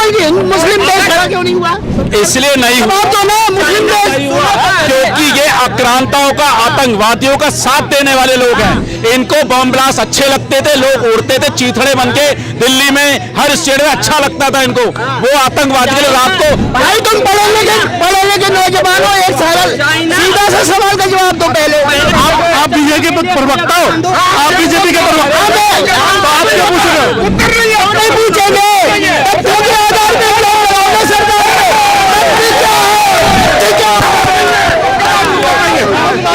नहीं, मुस्लिम देश खड़ा क्यों नहीं हुआ? इसलिए नहीं हुआ तो ना मुस्लिम देश क्योंकि ये आक्रांताओं का, आतंकवादियों का साथ देने वाले लोग हैं। इनको बम ब्लास्ट अच्छे लगते थे, लोग उड़ते थे चीथड़े बन के दिल्ली में, हर स्टेट में अच्छा लगता था इनको। वो आतंकवादी के रात को भाई तुम पढ़े लिखे नौजवानों, एक सीधा सा सवाल का जवाब दो पहले। आप बीजेपी के प्रवक्ता हो, आप बीजेपी के प्रवक्ता हो, तो आप क्या पूछ रहे हो? नहीं पूछेंगे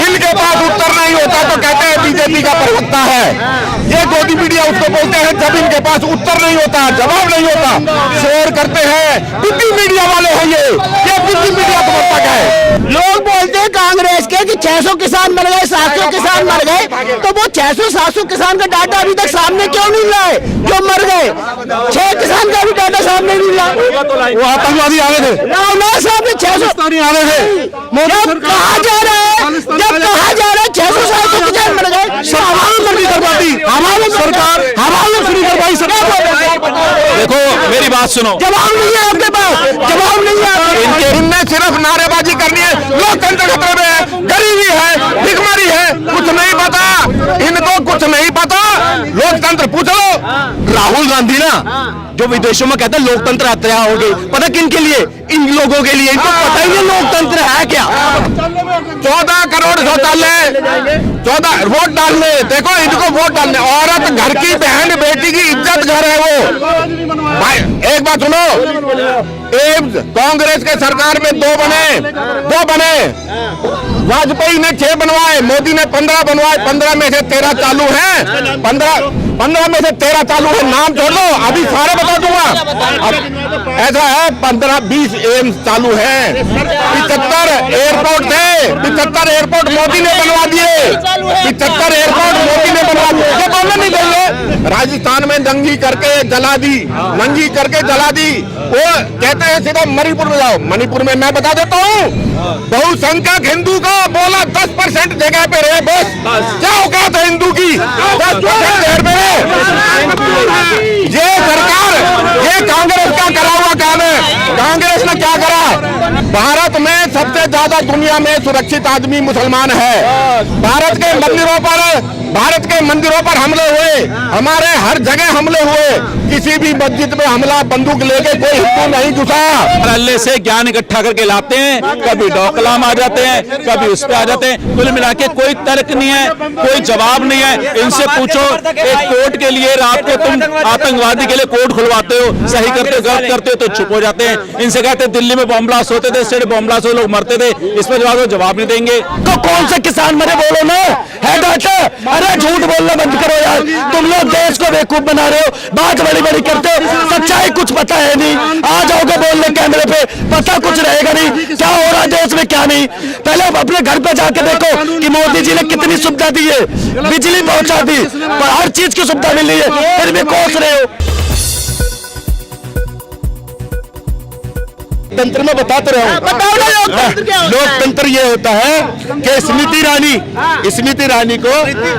इनके पास उत्तर नहीं होता तो कहते हैं बीजेपी का प्रवक्ता है। ये गोदी मीडिया उसको बोलते हैं जब इनके पास उत्तर नहीं होता, जवाब नहीं होता, शेयर करते हैं बुद्धि मीडिया वाले हैं। ये बुद्धि मीडिया का मतलब है। लोग बोलते हैं कांग्रेस के कि 600 किसान मर गए, 700 किसान मर गए, तो वो 600-700 किसान का डाटा अभी तक सामने क्यों नहीं ला है जो मर गए? 6 किसान का भी डाटा सामने नहीं ला। वो आतंकवादी आ गए थे ना साहब, 600 आ रहे थे। कहा जा रहा है, जब कहा जा रहा है 600-700 किसान मर गए, हमारी सरकार हमारे सुनी करवाई सरकार। देखो मेरी बात सुनो, जवाब नहीं है आपके पास, जवाब नहीं है। इनमें सिर्फ नारेबाजी करनी है, लोकतंत्र खतरे में है, गरीबी है, भिखमंगी है, कुछ नहीं पता इनको, कुछ नहीं पता। लोकतंत्र पूछ लो। राहुल गांधी ना जो विदेशों में कहते हैं लोकतंत्र हत्या हो गई, पता किन के लिए? इन लोगों के लिए। इनको पता ही नहीं लोकतंत्र है क्या। 14 करोड़ शौचालय, 14 वोट डालने, देखो इनको वोट डालने। औरत घर की, बहन बेटी की इज्जत घर है वो। भाई एक बात सुनो, एम्स कांग्रेस के सरकार में 2 बने, वाजपेयी ने 6 बनवाए, मोदी ने 15 बनवाए, 15 में से 13 चालू है, 15 में से 13 चालू है। नाम छोड़ लो, अभी सारे बता दूंगा। ऐसा है 15-20 एम्स चालू है, 75 एयरपोर्ट थे, 75 एयरपोर्ट मोदी ने बनवा दिए, 75 एयरपोर्ट मोदी ने बनवा दिए। ये बोलना नहीं चाहिए। राजस्थान में दंगी करके जला दी, नंगी करके जला दी। वो कहते हैं सीधा मणिपुर में जाओ। मणिपुर में मैं बता देता हूँ, बहुसंख्यक हिंदू का बोला 10% जगह पे रहे, बस क्या औकात है हिंदू की? 10% शहर में ये सरकार, ये कांग्रेस का करा हुआ काम है। कांग्रेस ने क्या करा? भारत में सबसे ज्यादा दुनिया में सुरक्षित आदमी मुसलमान है। भारत के मंदिरों पर हमले हुए, हमारे हर जगह हमले हुए, किसी भी मस्जिद में हमला बंदूक लेके कोई हिंदू नहीं घुसा। अल्लाह से ज्ञान इकट्ठा करके लाते हैं, कभी डोकलाम आ जाते हैं, कभी उस पे आ जाते हैं। कुल मिला के कोई तर्क नहीं है, कोई जवाब नहीं है। इनसे पूछो, एक कोर्ट के लिए रात को तुम आतंकवादी के लिए कोर्ट खुलवाते हो, सही करते हो, गलत करते हो तो चुप हो जाते हैं। इनसे कहते हैं दिल्ली में बम ब्लास्ट होते थे, स्टेट बम ब्लास्ट लोग मरते थे, इस पर जवाब नहीं देंगे। तो कौन से किसान मरे बोलो ना, है डाटा? अरे झूठ बोलना बंद करो यार, तुम लोग देश को बेवकूफ बना रहे हो, बात बड़ी करते हो, सच्चाई कुछ पता है नहीं। आ जाओगे बोलने कैमरे पे, पता कुछ रहेगा नहीं क्या हो रहा है देश में क्या नहीं। पहले अपने घर पे जाके देखो कि मोदी जी ने कितनी सुविधा दी है, बिजली पहुंचा दी, हर चीज की सुविधा मिली है, फिर भी कोस रहे हो। तंत्र में बताते रहो। बताओ ना लोकतंत्र ये होता है कि स्मृति ईरानी को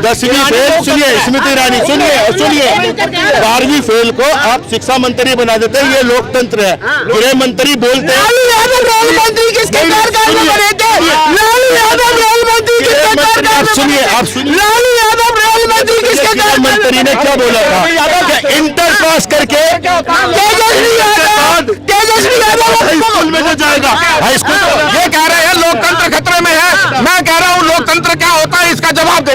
10वीं फेल, सुनिए स्मृति ईरानी, सुनिए 12वीं फेल को आप शिक्षा मंत्री बना देते हैं। ये लोकतंत्र है। गृह मंत्री बोलते हैं, सुनिए आप सुनिए, मंत्री ने क्या बोला था? इंटर पास करके स्कूल में जो जाएगा, हाई स्कूल। ये कह रहे हैं लोकतंत्र खतरे में है। मैं कह रहा हूँ लोकतंत्र क्या होता है इसका जवाब दे।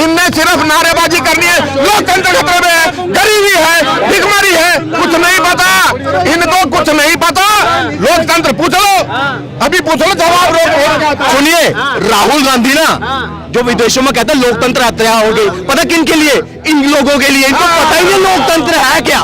इनने सिर्फ नारेबाजी करनी है, लोकतंत्र खतरे में है, गरीबी है, भिखमंगी है, कुछ नहीं पता इनको, कुछ नहीं पता। लोकतंत्र पूछ लो, अभी पूछ लो, जवाब लो। सुनिए, राहुल गांधी ना जो विदेशों में कहते हैं लोकतंत्र हत्या हो गई, पता किन के लिए? इन लोगों के लिए। इनको पता ही नहीं लोकतंत्र है क्या।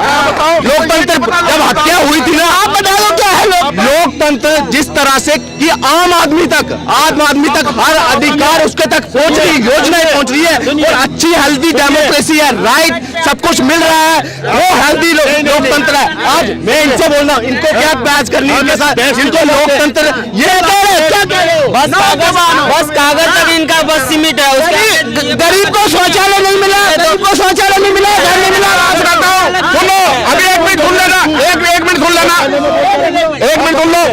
लोकतंत्र जब हत्या हुई थी ना, आप बताओ क्या है लोकतंत्र? जिस तरह से कि आम आदमी तक हर अधिकार उसके तक पहुंच रही, योजनाएं पहुंच रही है, और अच्छी हेल्दी डेमोक्रेसी है, राइट सब कुछ मिल रहा है, वो हेल्दी लोकतंत्र है। आज मैं इनसे बोल रहा हूँ, इनको क्या बहस करनी है इनके साथ? इनको लोकतंत्र ये बस कागज तक इनका बस लिमिट है उसका। गरीब को शौचालय नहीं मिला, गरीब को शौचालय नहीं मिला, घर नहीं मिला। बात करता हूं, सुनो अभी 1 मिनट सुन लेना, एक मिनट सुन लेना, 1 मिनट सुन लो।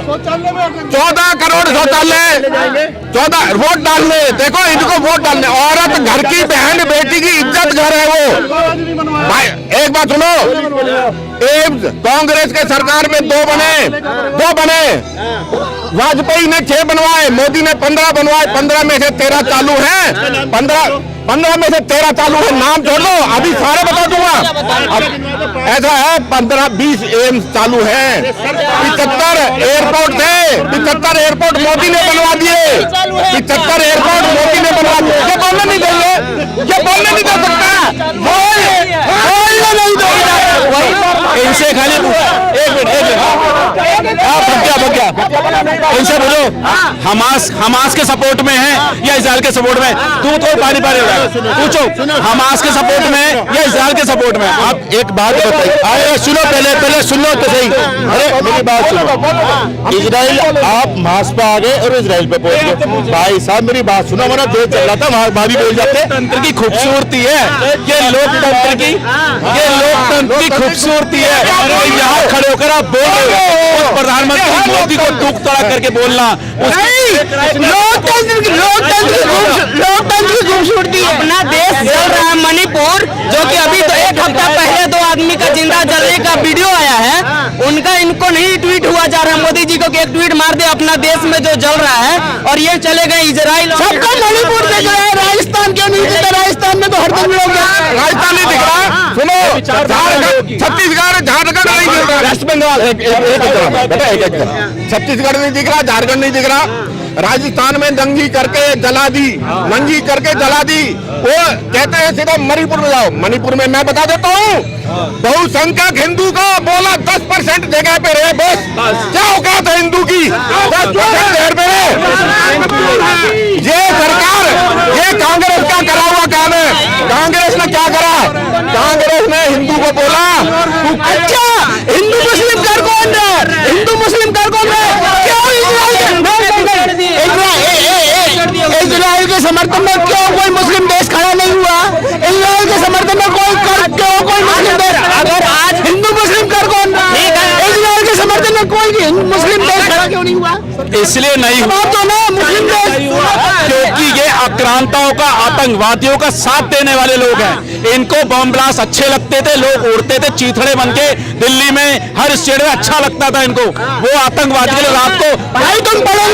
14 करोड़ शौचालय, 14 वोट डालने, देखो इनको वोट डालने, औरत घर की बहन बेटी की इज्जत घर है वो। भाई एक बात सुनो, एम्स कांग्रेस के सरकार में 2 बने, वाजपेयी ने 6 बनवाए, मोदी ने 15 बनवाए, 15 में से 13 चालू हैं, 15 में से 13 चालू है। नाम छोड़ दो, अभी सारे बता दूंगा। अब ऐसा है 15-20 एम्स चालू है, 75 एयरपोर्ट थे, 75 एयरपोर्ट मोदी ने बनवा दिए, 75 एयरपोर्ट मोदी ने बनवा दिए। ये बोलने नहीं देंगे, ये बोलने नहीं दे सकता, बोलने नहीं देगा। इनसे खाली 1 मिनट आप भग इनसे बोलो हमास के सपोर्ट में है या इजराइल के सपोर्ट में? तू तो पानी हो रहा है, पूछो हमास के सपोर्ट में या इजराइल के सपोर्ट में? आप एक बात बताइए, अरे सुनो पहले सुनो तो सही। अरे मेरी बात सुनो, इजराइल आप हमास पे आ गए और इजराइल पे पहुंच गए। भाई साहब मेरी बात सुनो, हमारा देश चल रहा था, वहां भी बोल जाते तंत्र की खूबसूरती है ये, लोकतंत्र की खूबसूरती है। यहाँ खड़े होकर आप बोल रहे हो प्रधानमंत्री मोदी को टूक तड़ा करके बोलना, लोकतंत्र की खूबसूरती। अपना देश जल रहा है, मणिपुर जो कि अभी तो 1 हफ्ता पहले 2 आदमी का जिंदा जलने का वीडियो आया है, उनका इनको नहीं ट्वीट हुआ जा रहा है मोदी जी को कि एक ट्वीट मार दे अपना देश में जो जल रहा है, और ये चले गए इजराइल। सबका मणिपुर दिख रहा है, राजस्थान क्यों नहीं दिख रहा? राजस्थान में तो हरदम लोग हैं। राजस्थान नहीं दिख रहा, सुनो छत्तीसगढ़ झारखंड नहीं दिख रहा, वेस्ट बंगाल छत्तीसगढ़ नहीं दिख रहा, झारखंड नहीं दिख रहा, राजस्थान में नंगी करके जला दी। वो कहते हैं सीधा मणिपुर में जाओ। मणिपुर में मैं बता देता हूँ, बहुसंख्यक हिंदू को बोला 10% जगह पे रहे, बस क्या औकात है हिंदू की? 10% जगह पे रहे। ये सरकार, ये कांग्रेस का करा हुआ काम है। कांग्रेस ने क्या करा? कांग्रेस ने हिंदू को बोला, अच्छा हिंदू मुस्लिम कर कौन है? हिंदू मुस्लिम कर कौन है? क्यों इजराइल के समर्थन में क्यों कोई मुस्लिम देश खड़ा नहीं हुआ? इजराइल के समर्थन में कोई मुस्लिम देश, अगर आज हिंदू मुस्लिम कर कौन? इजराइल के समर्थन में कोई मुस्लिम देश खड़ा क्यों नहीं हुआ? इसलिए नहीं हुआ तो ना मुस्लिम देश, क्योंकि ये आक्रांताओं का, आतंकवादियों का साथ देने वाले लोग हैं। इनको बम ब्लास्ट अच्छे लगते थे, लोग उड़ते थे चीथड़े बन के दिल्ली में, हर स्टेट में अच्छा लगता था इनको। वो आतंकवादी के रात को, भाई तुम पढ़े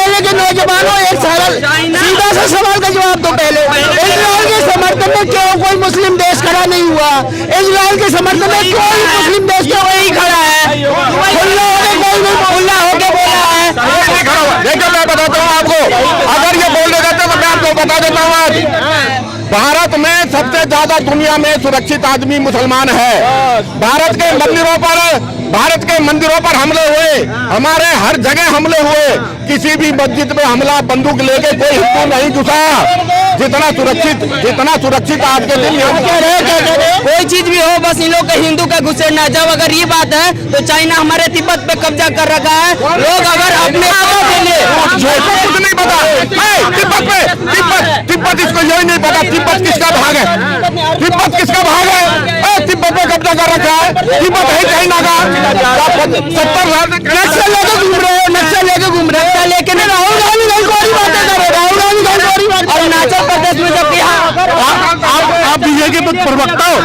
लिखे नौजवान हो, एक सीधा सा सवाल का जवाब दो पहले। इजराइल के समर्थन में क्यों कोई मुस्लिम देश खड़ा नहीं हुआ? इजराइल के समर्थन में कोई मुस्लिम देश क्यों नहीं खड़ा है? खुला होके बोला है। देखो मैं बताता हूँ आपको, अगर ये बोलने जाते तो मैं आपको बता देता हूँ आज भारत में सबसे ज्यादा दुनिया में सुरक्षित आदमी मुसलमान है। भारत के मंदिरों पर हमले हुए, हमारे हर जगह हमले हुए, किसी भी मस्जिद में हमला बंदूक लेके कोई हिंदू नहीं घुसा। जितना सुरक्षित आज के दिन कोई चीज भी हो, बस इन लोग का हिंदू का घुसेड़ना। जब अगर ये बात है तो चाइना हमारे तिब्बत पे कब्जा कर रखा है। लोग अगर अपने कुछ नहीं पता, तिब्बत इसको यही नहीं पता तिब्बत किसका भाग है, तिब्बत पे कब्जा कर रखा है, तिब्बत है चाइना का। 70 साल नक्सल लेके घूम रहे हो, लेकिन राहुल गांधी गलगोरी बातें कर रहे, राहुल गांधी गलगोरी बात। अरुणाचल प्रदेश में जब आप बीजेपी के प्रवक्ता हो,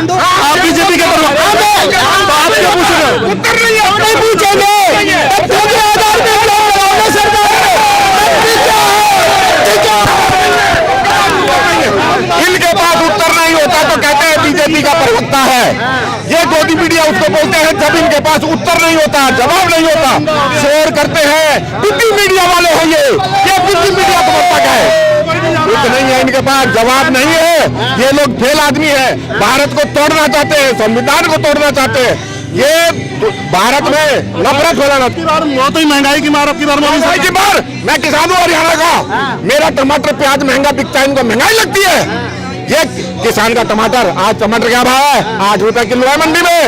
आप बीजेपी के प्रवक्ता हो, तो आप क्या पूछ रहे हो? उत्तर नहीं पूछेंगे, तथ्यों के आधार पर सरकार इनके पास उत्तर नहीं होता तो कहते हैं बीजेपी का प्रवक्ता है। ये गोदी मीडिया उसको बोलते हैं जब इनके पास उत्तर नहीं होता, जवाब नहीं होता, शेयर करते हैं बुद्धि मीडिया वाले हैं। ये बुद्धि मीडिया तो तक है, कुछ नहीं है इनके पास, जवाब नहीं है। ये लोग फेल आदमी है, भारत को तोड़ना चाहते हैं, संविधान को तोड़ना चाहते हैं। ये भारत में नफरत फैलाना, बहुत ही महंगाई की मार आपकी बार महंगाई की मार। मैं किसान हूँ हरियाणा का, मेरा टमाटर प्याज महंगा बिकता है, इनको महंगाई लगती है। ये किसान का टमाटर, आज टमाटर क्या भाव है? 8 रुपए किलो है मंडी में,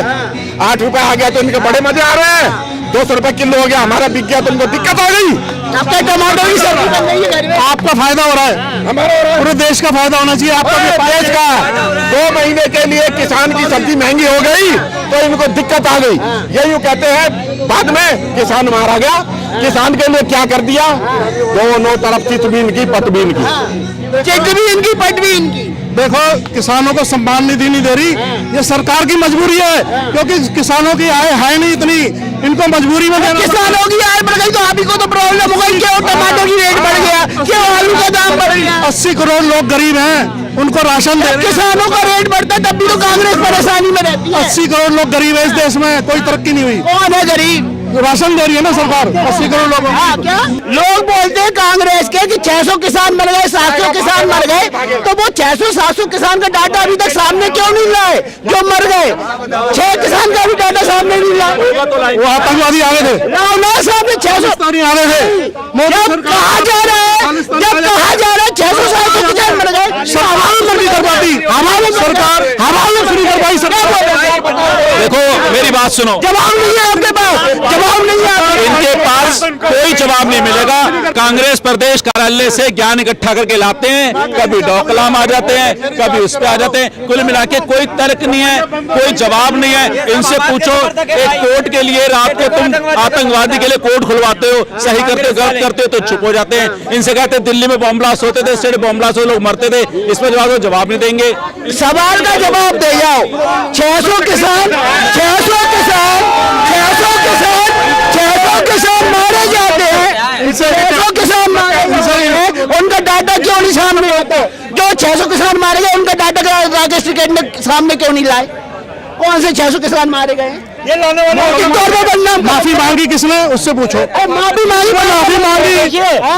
8 रुपए आ गया तो इनके बड़े मजे आ रहे हैं। 200 रुपए किलो हो गया, हमारा बिक गया, तुमको दिक्कत आ गई। आपका टमाटर की सब्जी बन रही है घर में। आपका फायदा हो रहा है, हमारा हो रहा है, पूरे देश का फायदा होना चाहिए। आपका भी देश का 2 महीने के लिए किसान की सब्जी महंगी हो गई तो इनको दिक्कत आ गई। ये यूं कहते हैं बाद में किसान मारा गया। किसान के लिए क्या कर दिया? दोनों तरफ चित भी इनकी, पट भी इनकी, चिट भी इनकी, पट भी इनकी। देखो किसानों को सम्मान निधि नहीं दे रही, ये सरकार की मजबूरी है, क्योंकि किसानों की आय है नहीं इतनी, इनको मजबूरी में देना। किसानों की आय बढ़ गई तो आप ही को तो प्रॉब्लम हो गई। क्यों टमाटर की रेट बढ़ गया, क्यों आलू का दाम बढ़ गया? 80 करोड़ लोग गरीब हैं, उनको राशन दे। किसानों का रेट बढ़ता तब भी तो कांग्रेस परेशानी में रहती है। 80 करोड़ लोग गरीब है इस देश में, कोई तरक्की नहीं हुई। कौन है गरीब? राशन दे रही है ना सरकार 80 करोड़ लोगों को। क्या लोग बोलते हैं कांग्रेस के कि 600 किसान मर गए, 700 किसान मर गए, तो वो 600-700 किसान का डाटा अभी तक सामने क्यों नहीं लाए जो मर गए? 6 किसान का भी डाटा सामने नहीं लाए। वो आतंकवादी आ गए थे, ना सामने 600 आ रहे थे। जब कहा जा रहा है, जब कहा जा रहा है 600-700 किसान मर गए, हमारे सुनी कर पाती, हमारे सरकार हमारे सुनी कर पाई सरकार। देखो मेरी बात सुनो, जवाब नहीं है आपके पास, जवाब नहीं है आपके पास। इनके पास कोई जवाब नहीं मिलेगा। कांग्रेस प्रदेश कार्यालय से ज्ञान इकट्ठा करके लाते हैं, कभी डोकलाम आ जाते हैं, कभी उस पे आ जाते हैं। कुल मिला के कोई तर्क नहीं है, कोई जवाब नहीं है। इनसे पूछो, एक कोर्ट के लिए रात को तुम आतंकवादी के लिए कोर्ट खुलवाते हो, सही करते हो, गलत करते हो तो चुप हो जाते हैं। इनसे कहते हैं दिल्ली में बॉम्ब ब्लास्ट होते थे, स्टेट बॉम्ब ब्लास्ट लोग मरते थे, इस पर जवाब नहीं देंगे। सवाल का जवाब दे जाओ। 600 किसान मारे जाते हैं, 600 किसान मारे जाते हैं, उनका डाटा क्यों नहीं सामने आता? जो 600 किसान मारे गए उनका डाटा राकेश टिकैत ने सामने क्यों नहीं लाए? कौन से 600 किसान मारे गए? ये लाने वाले माफी मांगी किसने, उससे पूछो। माफी मांगी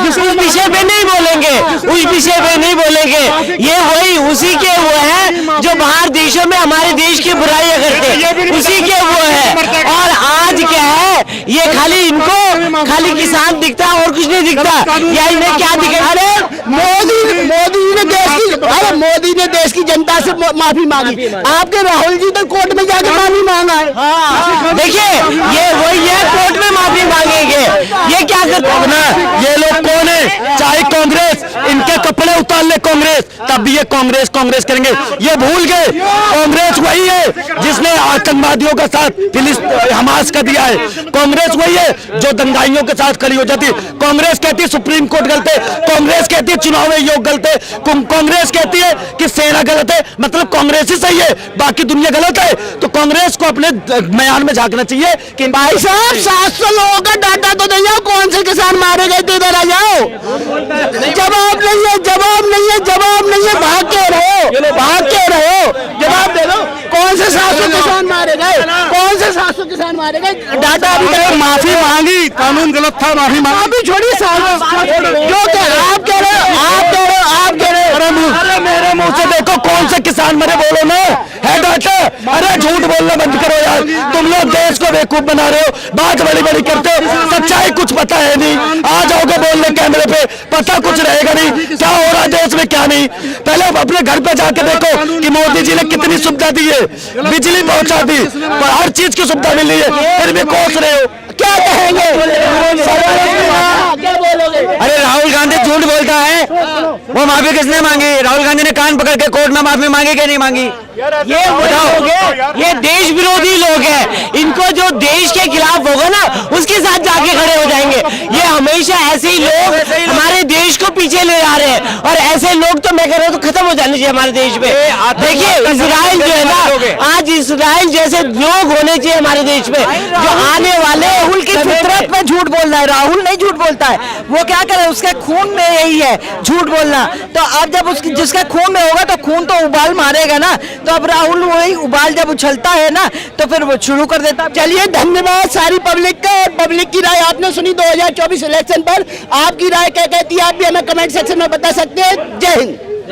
उस विषय पे नहीं बोलेंगे, उस विषय पे नहीं बोलेंगे। ये वही उसी के वो है जो बाहर देशों में हमारे देश की बुराइयां करते, उसी के वो है। और आज क्या है, ये खाली इनको खाली किसान दिखता है और कुछ नहीं दिखता। या इन्हें क्या दिखे? अरे मोदी ने देश की जनता से माफी मांगी। आपके राहुल जी तो कोर्ट में जाकर माफी मांगा है। देखिए ये वही है, कोर्ट में माफी मांगेंगे। ये क्या करते हैं ना, ये लोग कौन है? चाहे कांग्रेस, इनके कपड़े उतार ले कांग्रेस, तब भी ये कांग्रेस करेंगे। ये भूल गए कांग्रेस वही है जिसने आतंकवादियों का साथ हमास का दिया है। कांग्रेस वही है जो दंगाइयों के साथ खड़ी हो जाती है। कांग्रेस कहती है सुप्रीम कोर्ट गलत है, कांग्रेस कहती है चुनाव आयोग गलत है, कांग्रेस कहती है कि सेना गलत है। मतलब कांग्रेस ही सही है, बाकी दुनिया गलत है। तो कांग्रेस को अपने म्यान में झांकना चाहिए कि भाई साहब 700 लोगों का डाटा तो दे जाओ, कौन से किसान मारे गए थे, इधर आ जाओ। जवाब नहीं है, जवाब नहीं है, जवाब नहीं है। भाग क्यों रहे, जवाब दे दो। कौन से 700 किसान मारे गए, कौन से 700 किसान मारे गए? डाटा अभी तक माफी मांगी, कानून गलत था, माफी मांगी। अभी छोड़िए जो कह रहे हो, आप कह रहे हो। अरे मेरे मुंह से देखो कौन से किसान मरे, बोलो ना, है डाटा। अरे झूठ बोलना बंद करो यार, तुम लोग देश को बेवकूफ बना रहे हो, बात बड़ी बड़ी करते हो, सच्चाई कुछ पता है नहीं। आ जाओगे बोलने कैमरे पे, पता कुछ रहेगा नहीं क्या हो रहा है देश में क्या नहीं। पहले अपने घर पे जाके देखो कि मोदी जी ने कितनी सुविधा दी है, बिजली पहुंचा दी, पर हर चीज की सुविधा मिल रही है, फिर भी कोस रहे हो। क्या कहेंगे? क्या बोलोगे? अरे राहुल गांधी झूठ बोलता है, वो माफी किसने मांगी? राहुल गांधी ने कान पकड़ के कोर्ट में माफी मांगी कि नहीं मांगी? ये लोग हैं, ये देश विरोधी लोग हैं। इनको जो देश के खिलाफ होगा ना उसके साथ जाके खड़े हो जाएंगे। ये हमेशा ऐसे ही लोग हमारे देश को पीछे ले जा रहे हैं, और ऐसे लोग तो मैं कह रहा हूँ तो खत्म हो जाने चाहिए हमारे देश में। देखिए इजराइल जो है ना, आज इजराइल जैसे लोग होने चाहिए हमारे देश में जो आने वाले। राहुल की फितरत में झूठ बोलना है, राहुल नहीं झूठ बोलता है, वो क्या करे, उसके खून में यही है झूठ बोलना। तो अब जब उसकी जिसके खून में होगा तो खून तो उबाल मारेगा ना, तो अब राहुल वही उबाल जब उछलता है ना तो फिर वो शुरू कर देता। चलिए धन्यवाद सारी पब्लिक का, और पब्लिक की राय आपने सुनी 2024 इलेक्शन पर। आपकी राय क्या कहती है आप भी हमें कमेंट सेक्शन में बता सकते हैं। जय हिंद।